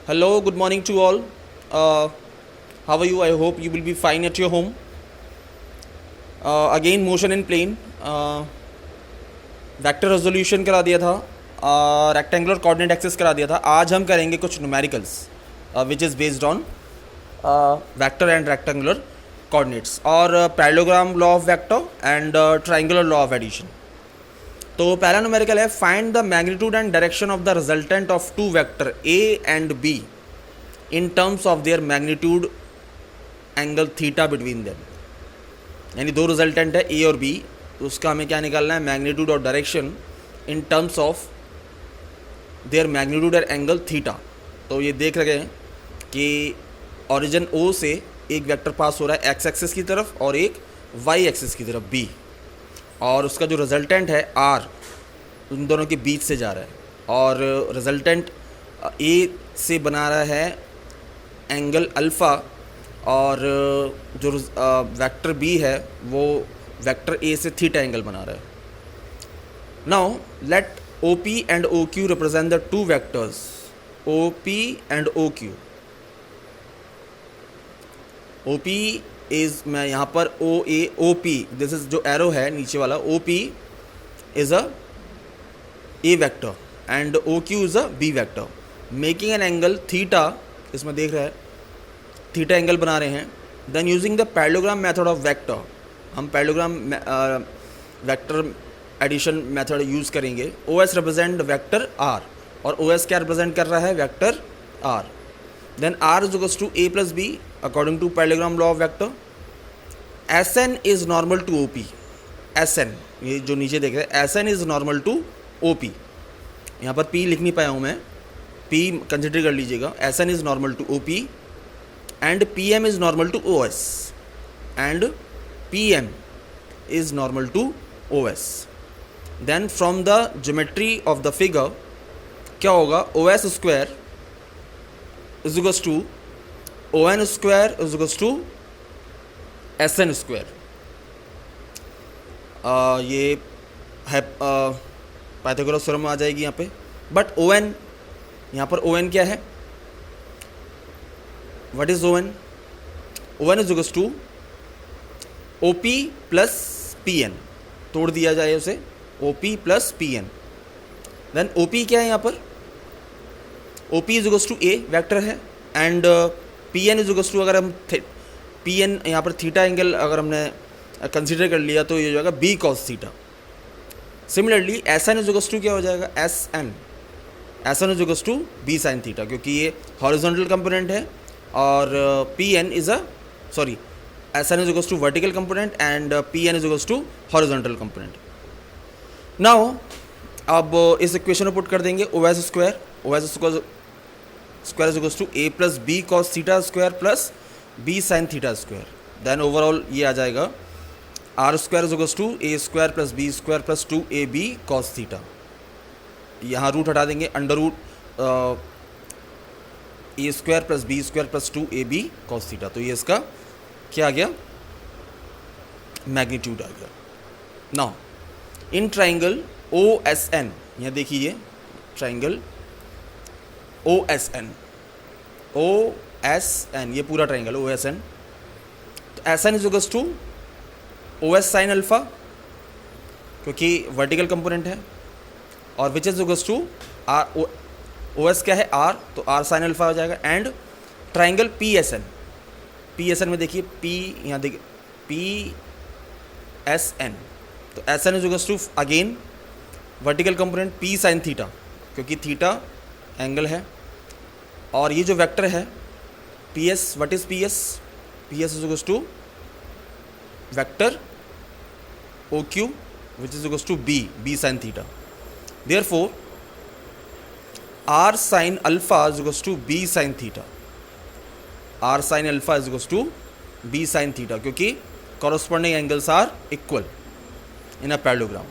Hello, good morning to all. How are you? I hope you will be fine at your home. Again, motion in plane. Vector resolution करा दिया था, rectangular coordinate axis करा दिया था. आज हम करेंगे कुछ numericals which is based on vector and rectangular coordinates और parallelogram law of vector and triangular law of addition. तो पहला न्यूमेरिकल है, find the magnitude and direction of the resultant of two vector A and B in terms of their magnitude angle theta between them. यानी दो resultant है ए और B, उसका हमें क्या निकालना है, मैग्नीट्यूड और direction in terms of their magnitude और एंगल थीटा. तो ये देख रहे हैं कि ओरिजिन ओ से एक वेक्टर पास हो रहा है एक्स एक्सिस की तरफ और एक वाई एक्सिस की तरफ बी, और उसका जो रिजल्टेंट है आर उन दोनों के बीच से जा रहा है, और रिजल्टेंट ए से बना रहा है एंगल अल्फ़ा, और जो वेक्टर बी है वो वेक्टर ए से थीटा एंगल बना रहा है. Now let O P and O Q represent the two vectors O P and O Q. O P is, मैं यहाँ पर O A O P, this is जो एरो है नीचे वाला, O P is a A vector and O Q is a B vector, making an angle theta. इसमें देख रहा है थीटा एंगल बना रहे हैं. Then using the parallelogram method of vector, हम parallelogram vector addition method use करेंगे. O S represent vector R, और ओ एस क्या रिप्रेजेंट कर रहा है, vector R. Then R is equals to A plus B according to parallelogram law of vector. S N is normal to O P. S N, ये जो नीचे देख रहे हैं, S N is normal to O P. यहाँ पर P लिख नहीं पाया हूँ मैं, पी कंसिडर कर लीजिएगा. S N is normal to O P and PM is normal to OS and PM is normal to OS. Then from the geometry of the figure क्या होगा, OS square is equals to ON square is equals to SN square. ये है Pythagoras theorem आ जाएगी यहाँ पे. But ON, यहाँ पर ON क्या है, what is ON? ON is equals to OP plus PN. तोड़ दिया जाए उसे, OP plus PN. Then OP क्या है यहाँ पर, OP is equals to A vector है, and PN is equals to, अगर हम PN यहाँ पर थीटा एंगल अगर हमने कंसिडर कर लिया तो ये हो जाएगा B cos theta. Similarly SN is equals to क्या हो जाएगा, SN is equals to B sin theta, क्योंकि ये हॉरिजॉन्टल कंपोनेंट है, और Pn is a sorry Sn is equals to vertical component and Pn is equals to horizontal component. Now अब इस equation में पुट कर देंगे OS square is equals to A plus B cos theta square plus B sine theta square. Then overall ये आ जाएगा R square is equals to A square plus B square plus 2AB cos theta. यहाँ root हटा देंगे, under root A square plus B square plus 2AB cos theta. तो ये इसका क्या आ गया, मैग्नीट्यूड आ गया. नाउ इन ट्राइंगल OSN, यहाँ देखिए ट्राइंगल OSN, ये पूरा ट्राइंगल OSN. तो SN is equals to OS sine alpha, क्योंकि वर्टिकल कंपोनेंट है, और which is equals to R, OS क्या है R, तो R साइन अल्फा हो जाएगा. एंड ट्राइंगल PSN में देखिए P, यहाँ देखिए PSN, तो SN is equals to again vertical component P sine theta, क्योंकि थीटा एंगल है, और ये जो वेक्टर है PS, what is PS is equals to vector OQ which is equals to B sine theta. Therefore R sin alpha is equals to B sin theta. R sin alpha is equals to B sin theta, क्योंकि corresponding angles are equal in a parallelogram.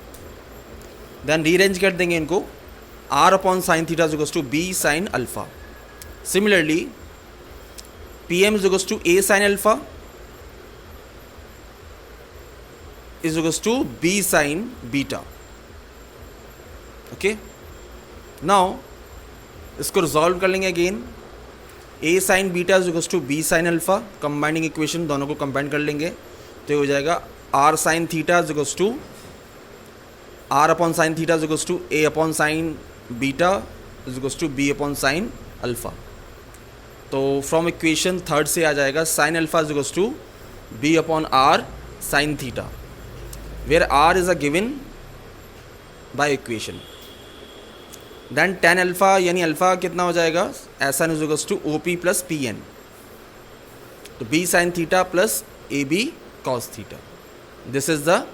Then rearrange कर देंगे इनको, R upon sin theta is equals to B sin alpha. Similarly, PM is equals to A sin alpha is equals to B sin beta. Okay. Now इसको resolve कर लेंगे again. A sine beta is equals to B sine alpha, combining equation दोनों को combine कर लेंगे तो ये हो जाएगा R sine theta is equals to R upon sine theta is equals to A upon sine beta is equals to B upon sine alpha. तो from equation third से आ जाएगा sine alpha is equals to B upon R sine theta, where are is a given by equation. Then tan alpha यानी alpha कितना हो जाएगा, S N is equals to O P plus P N, तो B sine theta plus A B cos theta. This is the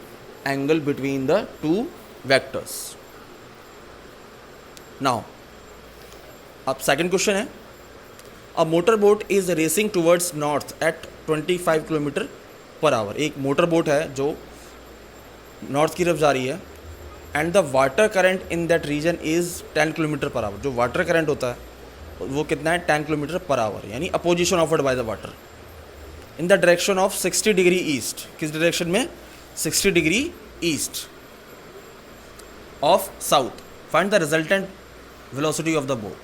angle between the two vectors. Now अब second question है, a motor boat is racing towards north at 25 kilometre per hour. एक motor boat है जो north की तरफ जा रही है and the water current in that region is 10 kilometre per hour. जो वाटर करंट होता है वो कितना है, 10 किलोमीटर पर आवर, यानी opposition offered by the water in the direction of 60 degree east. किस डायरेक्शन में, 60 degree east of south. Find the resultant velocity of the boat.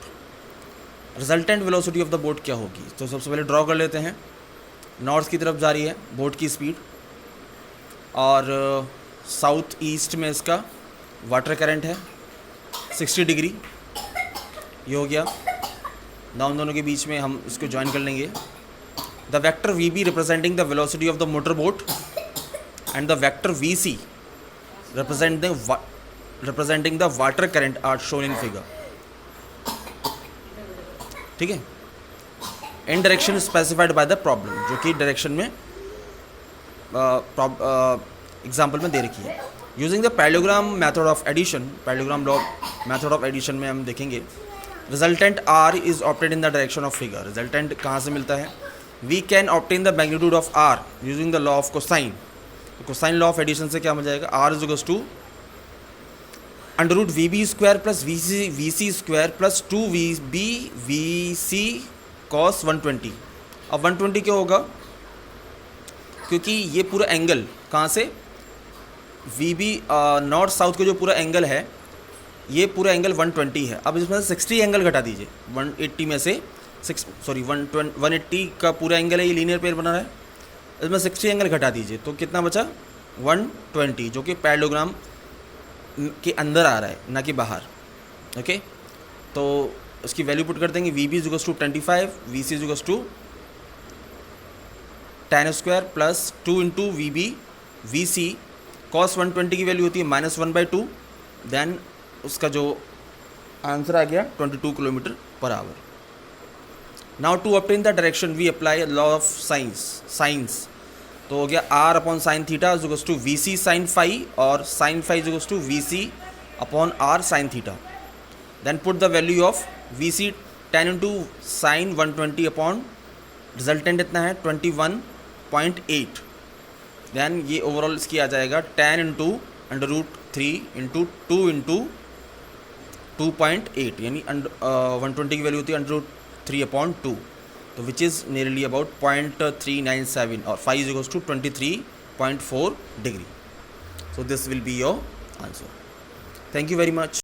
Resultant velocity of the boat क्या होगी, तो सबसे पहले draw कर लेते हैं। नॉर्थ की तरफ जा रही है बोट की स्पीड और साउथ ईस्ट में इसका वाटर करंट है 60 डिग्री, ये हो गया। नाउ उन दोनों के बीच में हम इसको ज्वाइन कर लेंगे। The vector V B representing the velocity of the motor boat and the vector V C representing the water current are shown in figure. ठीक है, in direction specified by the problem, जो कि direction में example में दे रखी है। Using the parallelogram method of addition, parallelogram law method of addition में हम देखेंगे resultant R is opted in the direction of figure. Resultant कहाँ से मिलता है, we can obtain the magnitude of R using the law of cosine. तो cosine law of addition से क्या मिल जाएगा, R is equals to under root V B square plus V C square plus 2 V B V C cos 120। अब 120 क्या होगा, क्योंकि ये पूरा एंगल कहाँ से, वी बी नॉर्थ साउथ का जो पूरा एंगल है ये पूरा एंगल 120 है। अब इसमें से 60 एंगल घटा दीजिए, 180 में से 180 का पूरा एंगल है, ये लीनियर पेयर बना रहा है, इसमें 60 एंगल घटा दीजिए तो कितना बचा 120, जो कि पैरेललोग्राम के अंदर आ रहा है ना कि बाहर। ओके, तो इसकी वैल्यू पुट कर देंगे, V B is equals to 25, V C is equals to 10 square plus 2 into V B V C cos 120 की वैल्यू होती है -1/2। देन उसका जो आंसर आ गया 22 kilometre per hour. Now to obtain the direction we apply law of sines. तो हो गया R upon sine theta is equals to V C sine phi और sine phi is equals to V C upon R sine theta. Then put the value of V C 10 into sine 120 upon resultant इतना है 21.8। Then ये overall इसकी आ जाएगा 10 into under root 3 into 2 into 2.8, यानी 120 की value होती है अंडर रूट 3 अपॉन 2, तो विच इज़ नियरली अबाउट 0.397 और phi is equals to 23.4 degree. So this will be your answer. Thank you very much.